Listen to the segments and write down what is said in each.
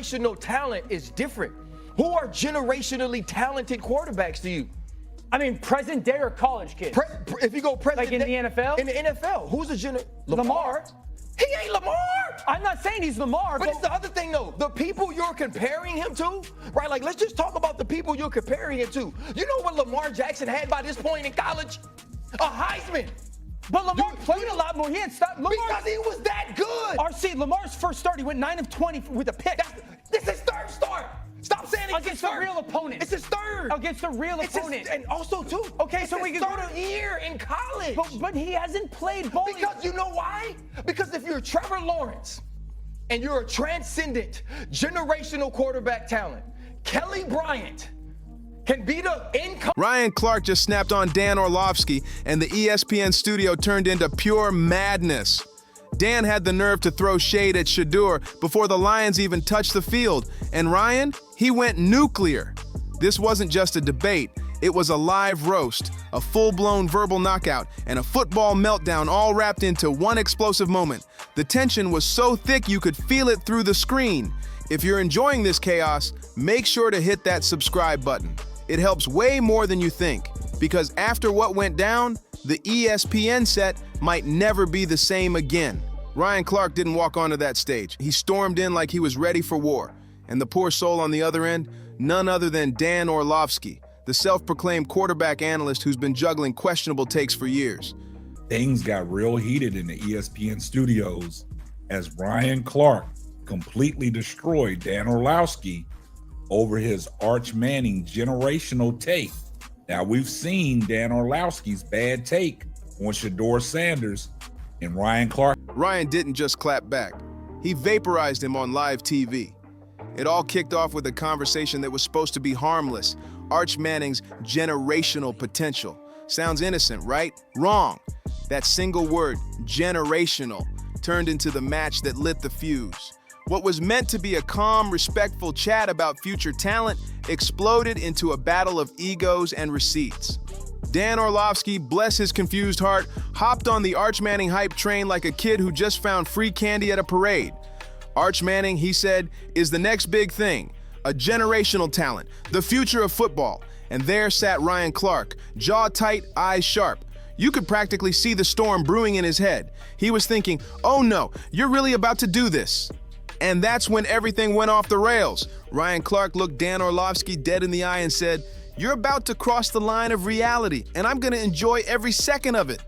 Generational talent is different. Who are generationally talented quarterbacks to you? I mean, present day or college kids? If you go present like in day, the NFL? In the NFL, who's a Lamar. He ain't Lamar. I'm not saying he's Lamar, but it's the other thing though. The people you're comparing him to, right? Like, let's just talk about the people you're comparing him to. You know what Lamar Jackson had by this point in college? A Heisman. But Lamar played a lot more. He had stopped. Because he was that good. RC, Lamar's first start, he went 9 of 20 with a pick. This is third start. Stop saying it's against a real opponent. It's his third. Against a real opponent. And also, too. Okay, so we can go to year in college. But he hasn't played bowling. Because you know why? Because if you're Trevor Lawrence and you're a transcendent, generational quarterback talent, Kelly Bryant can be the income. Ryan Clark just snapped on Dan Orlovsky, and the ESPN studio turned into pure madness. Dan had the nerve to throw shade at Shedeur before the Lions even touched the field, and Ryan, he went nuclear. This wasn't just a debate, it was a live roast, a full-blown verbal knockout, and a football meltdown all wrapped into one explosive moment. The tension was so thick you could feel it through the screen. If you're enjoying this chaos, make sure to hit that subscribe button. It helps way more than you think, because after what went down, the ESPN set might never be the same again. Ryan Clark didn't walk onto that stage. He stormed in like he was ready for war. And the poor soul on the other end, none other than Dan Orlovsky, the self-proclaimed quarterback analyst who's been juggling questionable takes for years. Things got real heated in the ESPN studios as Ryan Clark completely destroyed Dan Orlovsky over his Arch Manning generational take. Now, we've seen Dan Orlovsky's bad take on Shedeur Sanders and Ryan Clark. Ryan didn't just clap back. He vaporized him on live TV. It all kicked off with a conversation that was supposed to be harmless. Arch Manning's generational potential. Sounds innocent, right? Wrong. That single word, generational, turned into the match that lit the fuse. What was meant to be a calm, respectful chat about future talent exploded into a battle of egos and receipts. Dan Orlovsky, bless his confused heart, hopped on the Arch Manning hype train like a kid who just found free candy at a parade. Arch Manning, he said, is the next big thing, a generational talent, the future of football. And there sat Ryan Clark, jaw tight, eyes sharp. You could practically see the storm brewing in his head. He was thinking, oh no, you're really about to do this. And that's when everything went off the rails. Ryan Clark looked Dan Orlovsky dead in the eye and said, you're about to cross the line of reality, and I'm gonna enjoy every second of it.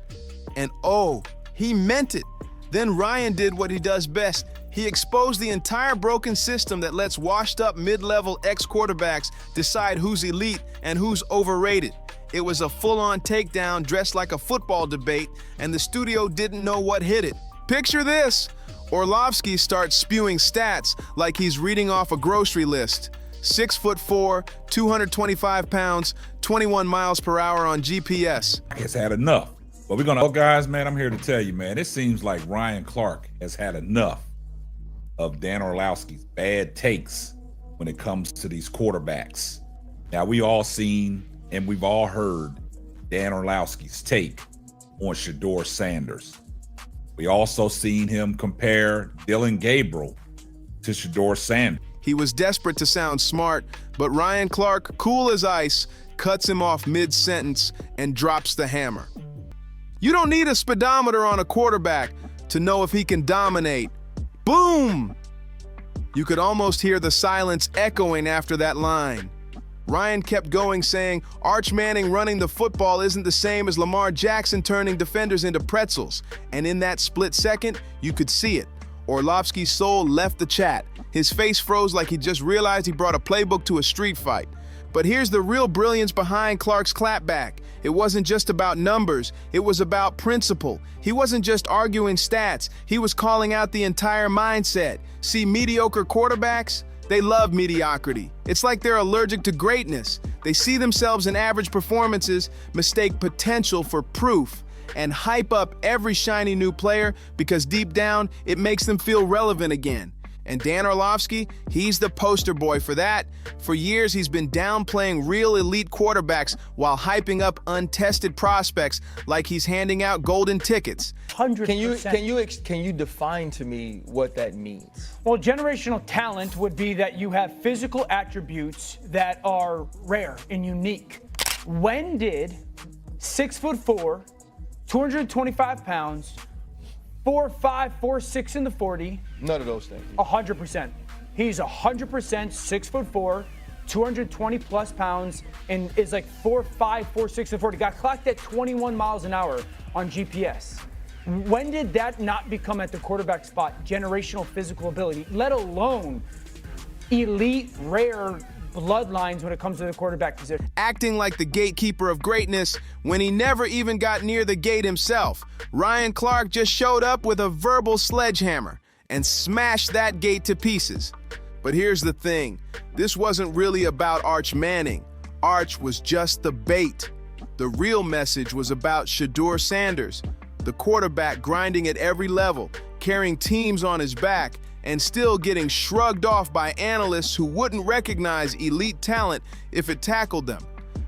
And oh, he meant it. Then Ryan did what he does best. He exposed the entire broken system that lets washed-up mid-level ex-quarterbacks decide who's elite and who's overrated. It was a full-on takedown dressed like a football debate, and the studio didn't know what hit it. Picture this. Orlovsky starts spewing stats like he's reading off a grocery list. 6'4", 225 pounds, 21 miles per hour on GPS. I guess had enough. But we're gonna, guys, man, I'm here to tell you, man, it seems like Ryan Clark has had enough of Dan Orlovsky's bad takes when it comes to these quarterbacks. Now, we all seen and we've all heard Dan Orlovsky's take on Shedeur Sanders. We also seen him compare Dylan Gabriel to Shedeur Sanders. He was desperate to sound smart, but Ryan Clark, cool as ice, cuts him off mid-sentence and drops the hammer. You don't need a speedometer on a quarterback to know if he can dominate. Boom! You could almost hear the silence echoing after that line. Ryan kept going, saying, Arch Manning running the football isn't the same as Lamar Jackson turning defenders into pretzels. And in that split second, you could see it. Orlovsky's soul left the chat. His face froze like he just realized he brought a playbook to a street fight. But here's the real brilliance behind Clark's clapback. It wasn't just about numbers, it was about principle. He wasn't just arguing stats, he was calling out the entire mindset. See, mediocre quarterbacks, they love mediocrity. It's like they're allergic to greatness. They see themselves in average performances, mistake potential for proof, and hype up every shiny new player because deep down, it makes them feel relevant again. And Dan Orlovsky, he's the poster boy for that. For years, he's been downplaying real elite quarterbacks while hyping up untested prospects like he's handing out golden tickets. 100%. Can you define to me what that means? Well, generational talent would be that you have physical attributes that are rare and unique. When did 6'4", 225 pounds, 4'5", 4'6" in the 40. None of those things. 100%. He's 100% 6'4", 220 plus pounds, and is like 4'5", 4'6", and 40. Got clocked at 21 miles an hour on GPS. When did that not become at the quarterback spot generational physical ability, let alone elite, rare bloodlines when it comes to the quarterback position? Acting like the gatekeeper of greatness when he never even got near the gate himself. Ryan Clark just showed up with a verbal sledgehammer and smashed that gate to pieces. But here's the thing, this wasn't really about Arch Manning. Arch was just the bait. The real message was about Shedeur Sanders, the quarterback grinding at every level, carrying teams on his back, and still getting shrugged off by analysts who wouldn't recognize elite talent if it tackled them.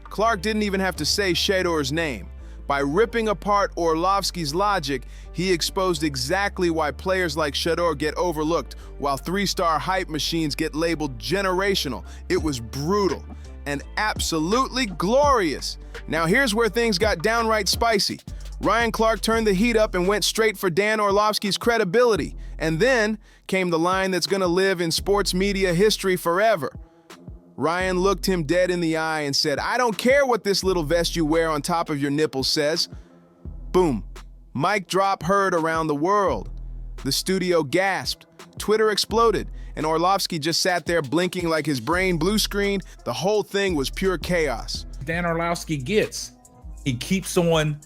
Clark didn't even have to say Shedeur's name. By ripping apart Orlovsky's logic, he exposed exactly why players like Shedeur get overlooked, while three-star hype machines get labeled generational. It was brutal and absolutely glorious. Now here's where things got downright spicy. Ryan Clark turned the heat up and went straight for Dan Orlovsky's credibility. And then came the line that's gonna live in sports media history forever. Ryan looked him dead in the eye and said, "I don't care what this little vest you wear on top of your nipples says." Boom. Mic drop heard around the world. The studio gasped. Twitter exploded. And Orlovsky just sat there blinking like his brain blue screened. The whole thing was pure chaos. Dan Orlovsky gets. He keeps on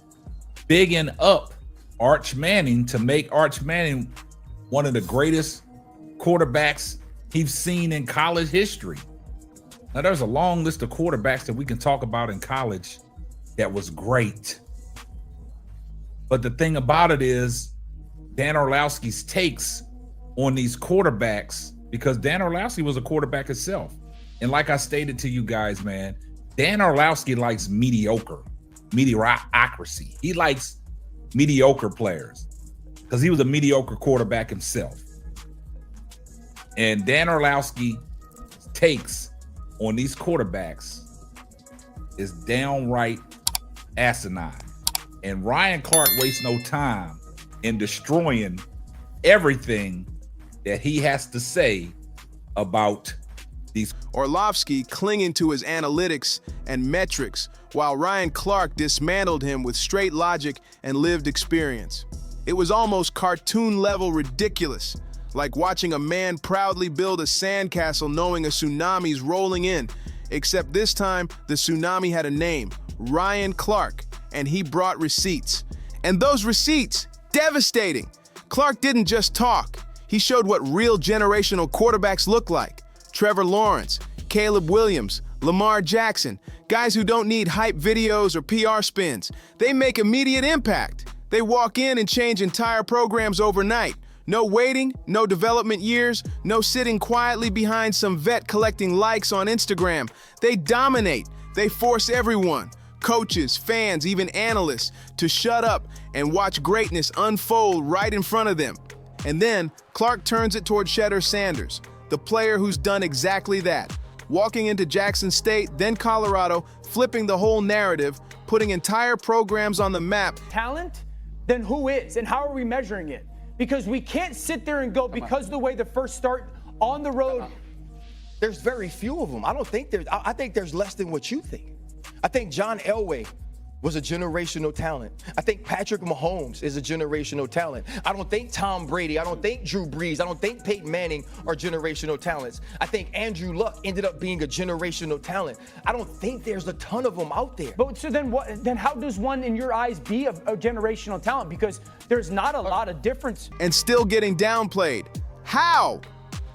bigging up Arch Manning to make Arch Manning one of the greatest quarterbacks he's seen in college history. Now, there's a long list of quarterbacks that we can talk about in college that was great. But the thing about it is Dan Orlovsky's takes on these quarterbacks, because Dan Orlovsky was a quarterback himself. And like I stated to you guys, man, Dan Orlovsky likes mediocrity. He likes mediocre players because he was a mediocre quarterback himself. And Dan Orlovsky takes on these quarterbacks is downright asinine. And Ryan Clark wastes no time in destroying everything that he has to say about these. Orlovsky clinging to his analytics and metrics, while Ryan Clark dismantled him with straight logic and lived experience. It was almost cartoon-level ridiculous, like watching a man proudly build a sandcastle knowing a tsunami's rolling in, except this time the tsunami had a name, Ryan Clark, and he brought receipts. And those receipts, devastating. Clark didn't just talk. He showed what real generational quarterbacks look like. Trevor Lawrence, Caleb Williams, Lamar Jackson, guys who don't need hype videos or PR spins. They make immediate impact. They walk in and change entire programs overnight. No waiting, no development years, no sitting quietly behind some vet collecting likes on Instagram. They dominate. They force everyone, coaches, fans, even analysts, to shut up and watch greatness unfold right in front of them. And then Clark turns it toward Shedeur Sanders, the player who's done exactly that. Walking into Jackson State, then Colorado, flipping the whole narrative, putting entire programs on the map. Talent? Then who is? And how are we measuring it? Because we can't sit there and go, because of the way the first start on the road. There's very few of them. I think there's less than what you think. I think John Elway was a generational talent. I think Patrick Mahomes is a generational talent. I don't think Tom Brady, I don't think Drew Brees, I don't think Peyton Manning are generational talents. I think Andrew Luck ended up being a generational talent. I don't think there's a ton of them out there. But so then what? Then how does one, in your eyes, be a generational talent? Because there's not a lot of difference. And still getting downplayed. How?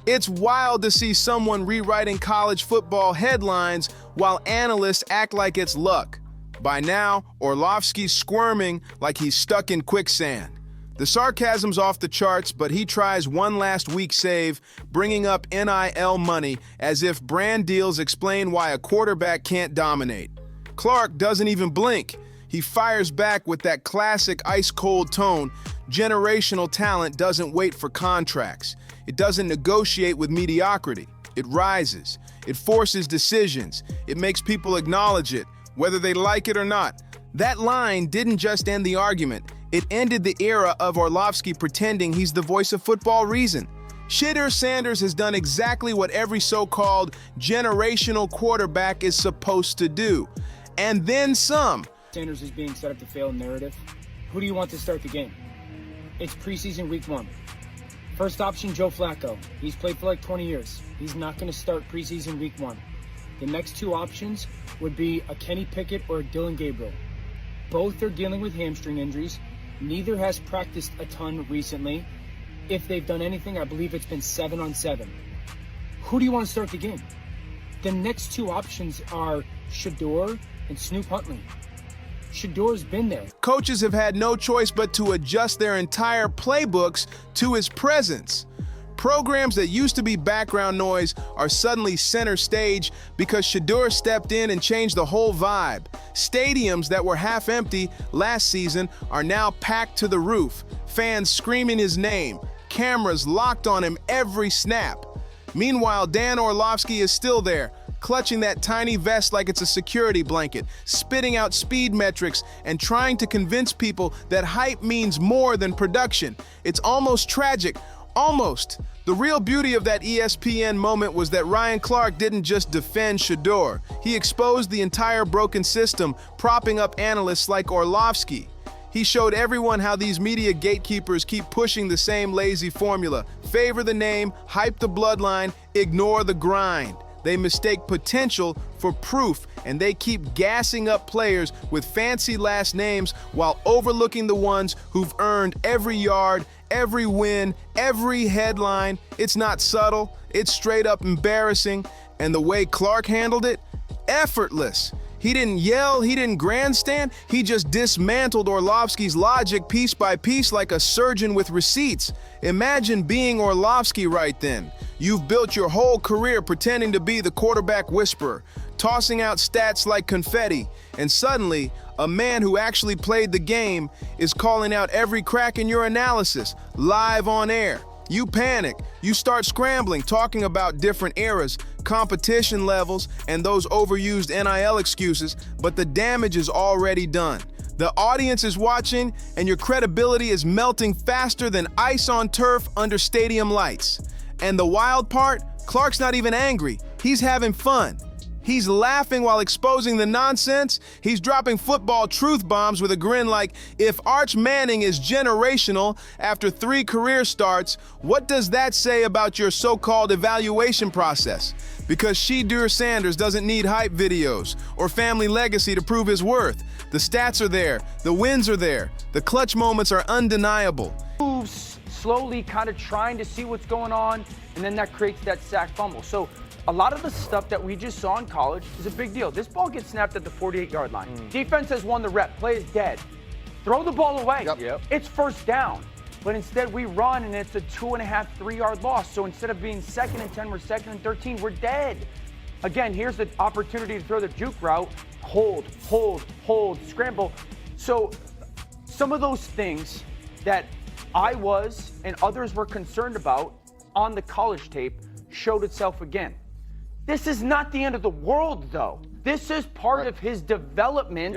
It's wild to see someone rewriting college football headlines while analysts act like it's luck. By now, Orlovsky's squirming like he's stuck in quicksand. The sarcasm's off the charts, but he tries one last week save, bringing up NIL money as if brand deals explain why a quarterback can't dominate. Clark doesn't even blink. He fires back with that classic ice-cold tone. Generational talent doesn't wait for contracts. It doesn't negotiate with mediocrity. It rises. It forces decisions. It makes people acknowledge it, whether they like it or not. That line didn't just end the argument. It ended the era of Orlovsky pretending he's the voice of football reason. Shedeur Sanders has done exactly what every so-called generational quarterback is supposed to do. And then some. Sanders is being set up to fail narrative. Who do you want to start the game? It's preseason week 1. First option, Joe Flacco. He's played for like 20 years. He's not going to start preseason week 1. The next 2 options would be a Kenny Pickett or a Dylan Gabriel. Both are dealing with hamstring injuries. Neither has practiced a ton recently. If they've done anything, I believe it's been 7-on-7. Who do you want to start the game? The next 2 options are Shedeur and Snoop Huntley. Shedeur's been there. Coaches have had no choice but to adjust their entire playbooks to his presence. Programs that used to be background noise are suddenly center stage because Shedeur stepped in and changed the whole vibe. Stadiums that were half empty last season are now packed to the roof. Fans screaming his name, cameras locked on him every snap. Meanwhile, Dan Orlovsky is still there, clutching that tiny vest like it's a security blanket, spitting out speed metrics and trying to convince people that hype means more than production. It's almost tragic. Almost. The real beauty of that ESPN moment was that Ryan Clark didn't just defend Shedeur. He exposed the entire broken system, propping up analysts like Orlovsky. He showed everyone how these media gatekeepers keep pushing the same lazy formula. Favor the name, hype the bloodline, ignore the grind. They mistake potential for proof, and they keep gassing up players with fancy last names while overlooking the ones who've earned every yard, every win, every headline. It's not subtle, it's straight up embarrassing. And the way Clark handled it, effortless. He didn't yell, he didn't grandstand, he just dismantled Orlovsky's logic piece by piece like a surgeon with receipts. Imagine being Orlovsky right then. You've built your whole career pretending to be the quarterback whisperer, tossing out stats like confetti, and suddenly, a man who actually played the game is calling out every crack in your analysis, live on air. You panic, you start scrambling, talking about different eras, competition levels, and those overused NIL excuses, but the damage is already done. The audience is watching, and your credibility is melting faster than ice on turf under stadium lights. And the wild part, Clark's not even angry, he's having fun. He's laughing while exposing the nonsense. He's dropping football truth bombs with a grin like, if Arch Manning is generational after 3 career starts, what does that say about your so-called evaluation process? Because Shedeur Sanders doesn't need hype videos or family legacy to prove his worth. The stats are there, the wins are there, the clutch moments are undeniable. Moves slowly, kind of trying to see what's going on, and then that creates that sack fumble. So a lot of the stuff that we just saw in college is a big deal. This ball gets snapped at the 48-yard line. Defense has won the rep. Play is dead. Throw the ball away. Yep. It's first down. But instead we run and it's a 2.5, 3-yard loss. So instead of being 2nd and 10, we're 2nd and 13. We're dead. Again, here's the opportunity to throw the juke route. Hold, scramble. So some of those things that I was and others were concerned about on the college tape showed itself again. This is not the end of the world, though. This is part of his development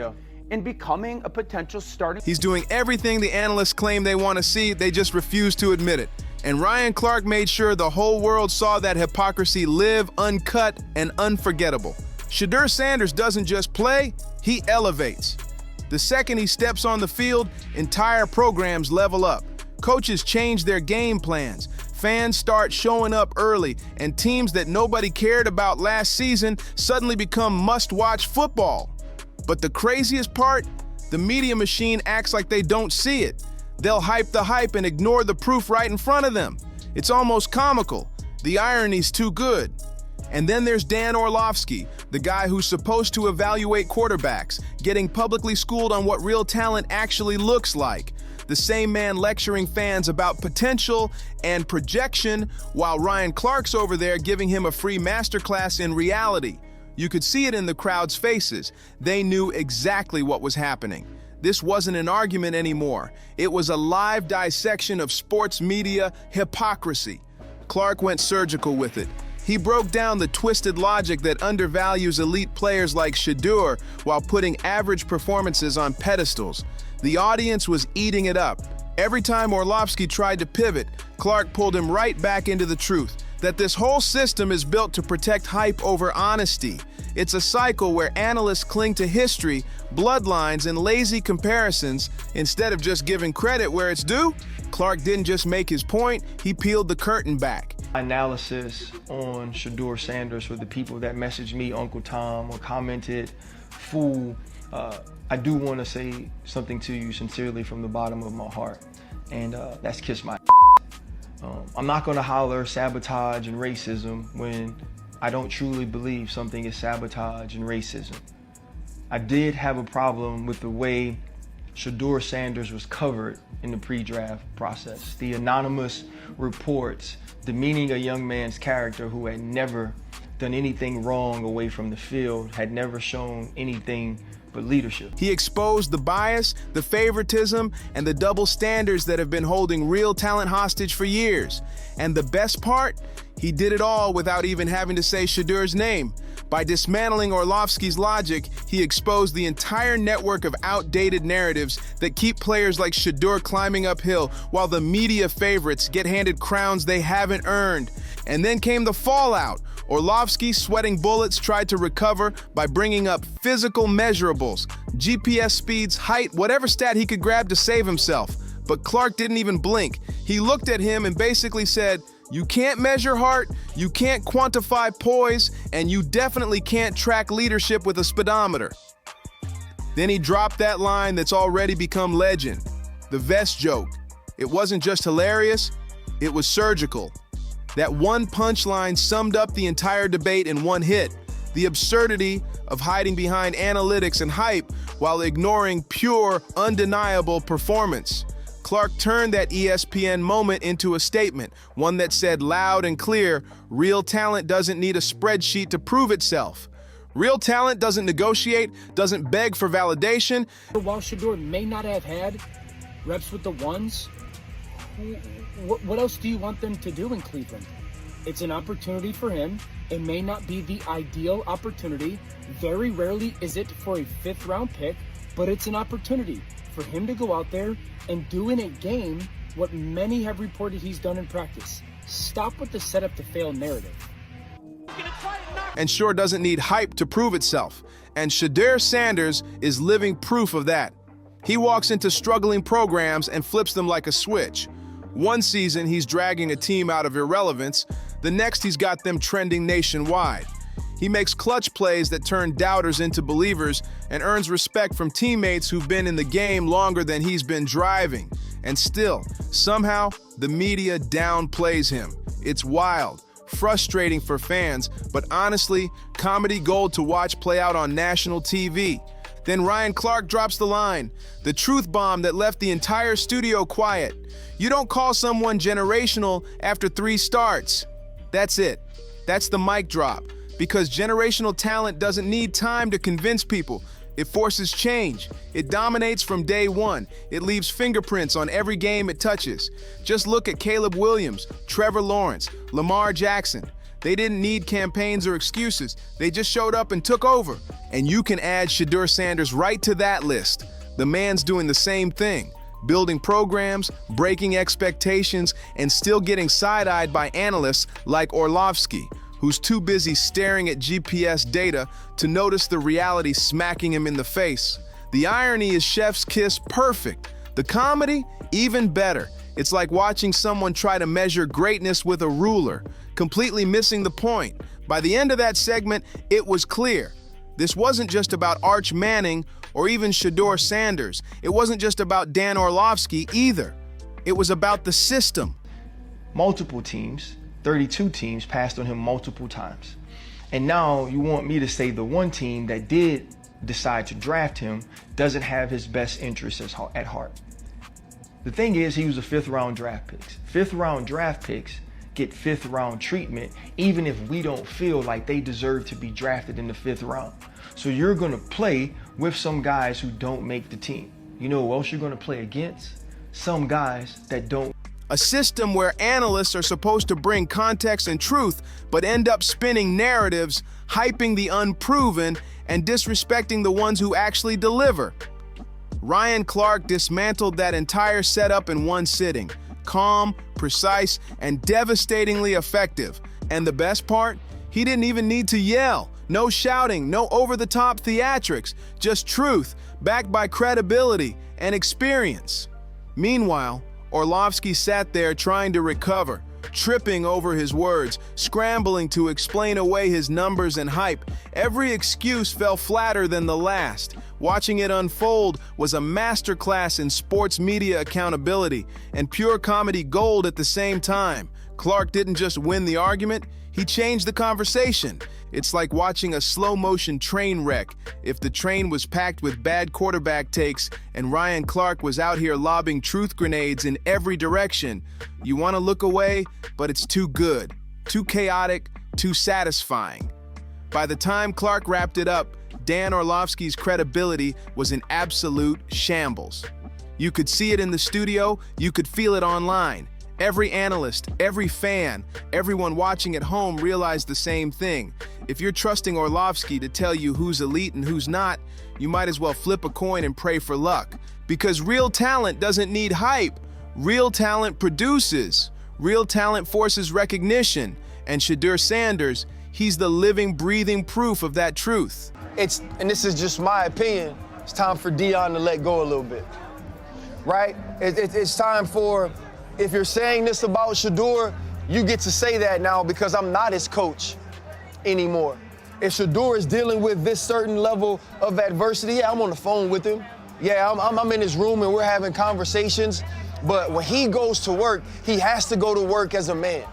in becoming a potential starting. He's doing everything the analysts claim they want to see, they just refuse to admit it. And Ryan Clark made sure the whole world saw that hypocrisy live uncut and unforgettable. Shedeur Sanders doesn't just play, he elevates. The second he steps on the field, entire programs level up. Coaches change their game plans. Fans start showing up early, and teams that nobody cared about last season suddenly become must-watch football. But the craziest part, the media machine acts like they don't see it. They'll hype the hype and ignore the proof right in front of them. It's almost comical. The irony's too good. And then there's Dan Orlovsky, the guy who's supposed to evaluate quarterbacks, getting publicly schooled on what real talent actually looks like. the same man lecturing fans about potential and projection, while Ryan Clark's over there giving him a free masterclass in reality. You could see it in the crowd's faces. They knew exactly what was happening. This wasn't an argument anymore. It was a live dissection of sports media hypocrisy. Clark went surgical with it. He broke down the twisted logic that undervalues elite players like Shedeur while putting average performances on pedestals. The audience was eating it up. Every time Orlovsky tried to pivot, Clark pulled him right back into the truth, that this whole system is built to protect hype over honesty. It's a cycle where analysts cling to history, bloodlines, and lazy comparisons instead of just giving credit where it's due. Clark didn't just make his point, he peeled the curtain back. Analysis on Shedeur Sanders for the people that messaged me Uncle Tom or commented fool. I do want to say something to you sincerely from the bottom of my heart, and that's kiss my I'm not going to holler sabotage and racism when I don't truly believe something is sabotage and racism. I did have a problem with the way Shedeur Sanders was covered in the pre-draft process. The anonymous reports demeaning a young man's character who had never done anything wrong away from the field, had never shown anything but leadership. He exposed the bias, the favoritism, and the double standards that have been holding real talent hostage for years. And the best part? He did it all without even having to say Shedeur's name. By dismantling Orlovsky's logic, he exposed the entire network of outdated narratives that keep players like Shedeur climbing uphill while the media favorites get handed crowns they haven't earned. And then came the fallout. Orlovsky, sweating bullets, tried to recover by bringing up physical measurables, GPS speeds, height, whatever stat he could grab to save himself. But Clark didn't even blink. He looked at him and basically said, "You can't measure heart, you can't quantify poise, and you definitely can't track leadership with a speedometer." Then he dropped that line that's already become legend, the vest joke. It wasn't just hilarious, it was surgical. That one punchline summed up the entire debate in one hit: the absurdity of hiding behind analytics and hype while ignoring pure, undeniable performance. Clark turned that ESPN moment into a statement, one that said loud and clear, real talent doesn't need a spreadsheet to prove itself. Real talent doesn't negotiate, doesn't beg for validation. While Shedeur may not have had reps with the ones, what else do you want them to do in Cleveland? It's an opportunity for him. It may not be the ideal opportunity. Very rarely is it for a 5th-round pick, but it's an opportunity for him to go out there and do in a game what many have reported he's done in practice. Stop with the setup to fail narrative. And sure doesn't need hype to prove itself. And Shedeur Sanders is living proof of that. He walks into struggling programs and flips them like a switch. One season, he's dragging a team out of irrelevance. The next, he's got them trending nationwide. He makes clutch plays that turn doubters into believers and earns respect from teammates who've been in the game longer than he's been driving. And still, somehow, the media downplays him. It's wild, frustrating for fans, but honestly, comedy gold to watch play out on national TV. Then Ryan Clark drops the line, the truth bomb that left the entire studio quiet. You don't call someone generational after 3 starts. That's it. That's the mic drop. Because generational talent doesn't need time to convince people. It forces change. It dominates from day one. It leaves fingerprints on every game it touches. Just look at Caleb Williams, Trevor Lawrence, Lamar Jackson. They didn't need campaigns or excuses. They just showed up and took over. And you can add Shedeur Sanders right to that list. The man's doing the same thing, building programs, breaking expectations, and still getting side-eyed by analysts like Orlovsky, who's too busy staring at GPS data to notice the reality smacking him in the face. The irony is chef's kiss perfect. The comedy, even better. It's like watching someone try to measure greatness with a ruler, completely missing the point. By the end of that segment, it was clear. This wasn't just about Arch Manning or even Shedeur Sanders. It wasn't just about Dan Orlovsky either. It was about the system. Multiple teams, 32 teams, passed on him multiple times. And now you want me to say the one team that did decide to draft him doesn't have his best interests at heart. The thing is, he was a 5th round draft pick. 5th round draft picks get 5th round treatment, even if we don't feel like they deserve to be drafted in the 5th round. So you're gonna play with some guys who don't make the team. You know who else you're gonna play against? Some guys that don't. A system where analysts are supposed to bring context and truth, but end up spinning narratives, hyping the unproven, and disrespecting the ones who actually deliver. Ryan Clark dismantled that entire setup in one sitting. Calm, precise, and devastatingly effective. And the best part? He didn't even need to yell. No shouting, no over-the-top theatrics, just truth, backed by credibility and experience. Meanwhile, Orlovsky sat there trying to recover, tripping over his words, scrambling to explain away his numbers and hype. Every excuse fell flatter than the last. Watching it unfold was a masterclass in sports media accountability and pure comedy gold at the same time. Clark didn't just win the argument, he changed the conversation. It's like watching a slow-motion train wreck. If the train was packed with bad quarterback takes and Ryan Clark was out here lobbing truth grenades in every direction, you want to look away, but it's too good, too chaotic, too satisfying. By the time Clark wrapped it up, Dan Orlovsky's credibility was in absolute shambles. You could see it in the studio, you could feel it online. Every analyst, every fan, everyone watching at home realized the same thing. If you're trusting Orlovsky to tell you who's elite and who's not, you might as well flip a coin and pray for luck. Because real talent doesn't need hype. Real talent produces. Real talent forces recognition. And Shedeur Sanders, he's the living, breathing proof of that truth. And this is just my opinion, it's time for Deion to let go a little bit, right? It's time for, if you're saying this about Shedeur, you get to say that now because I'm not his coach anymore. If Shedeur is dealing with this certain level of adversity, yeah, I'm on the phone with him. Yeah, I'm in his room and we're having conversations. But when he goes to work, he has to go to work as a man,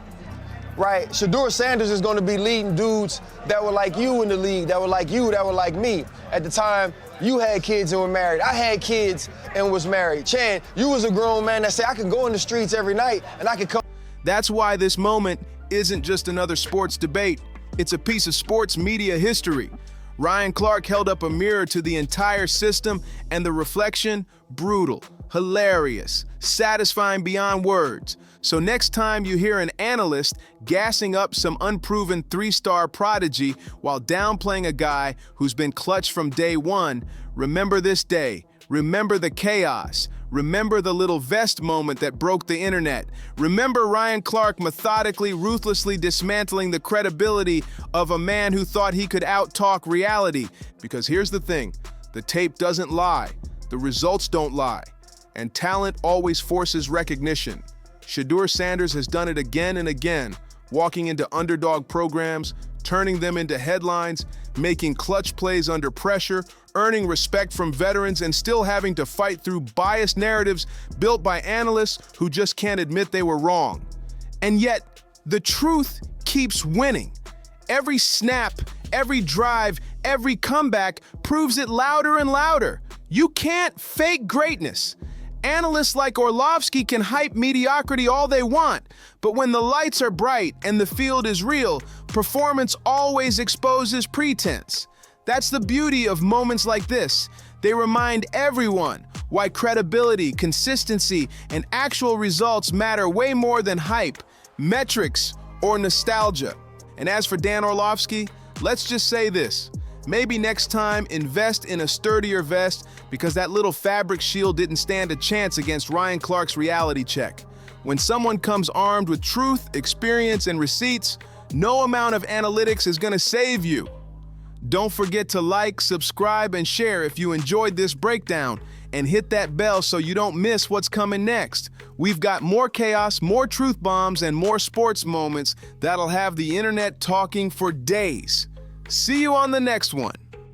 right? Shedeur Sanders is going to be leading dudes that were like you in the league, that were like you, that were like me. At the time, you had kids and were married. I had kids and was married. Chan, you was a grown man that said, I can go in the streets every night and I can come. That's why this moment isn't just another sports debate. It's a piece of sports media history. Ryan Clark held up a mirror to the entire system, and the reflection, brutal, hilarious, satisfying beyond words. So next time you hear an analyst gassing up some unproven 3-star prodigy while downplaying a guy who's been clutch from day one, remember this day. Remember the chaos. Remember the little vest moment that broke the internet. Remember Ryan Clark methodically, ruthlessly dismantling the credibility of a man who thought he could out-talk reality. Because here's the thing, the tape doesn't lie, the results don't lie, and talent always forces recognition. Shedeur Sanders has done it again and again, walking into underdog programs, turning them into headlines, making clutch plays under pressure, earning respect from veterans, and still having to fight through biased narratives built by analysts who just can't admit they were wrong. And yet, the truth keeps winning. Every snap, every drive, every comeback proves it louder and louder. You can't fake greatness. Analysts like Orlovsky can hype mediocrity all they want, but when the lights are bright and the field is real, performance always exposes pretense. That's the beauty of moments like this. They remind everyone why credibility, consistency, and actual results matter way more than hype, metrics, or nostalgia. And as for Dan Orlovsky, let's just say this. Maybe next time, invest in a sturdier vest because that little fabric shield didn't stand a chance against Ryan Clark's reality check. When someone comes armed with truth, experience, and receipts, no amount of analytics is gonna save you. Don't forget to like, subscribe, and share if you enjoyed this breakdown, and hit that bell so you don't miss what's coming next. We've got more chaos, more truth bombs, and more sports moments that'll have the internet talking for days. See you on the next one.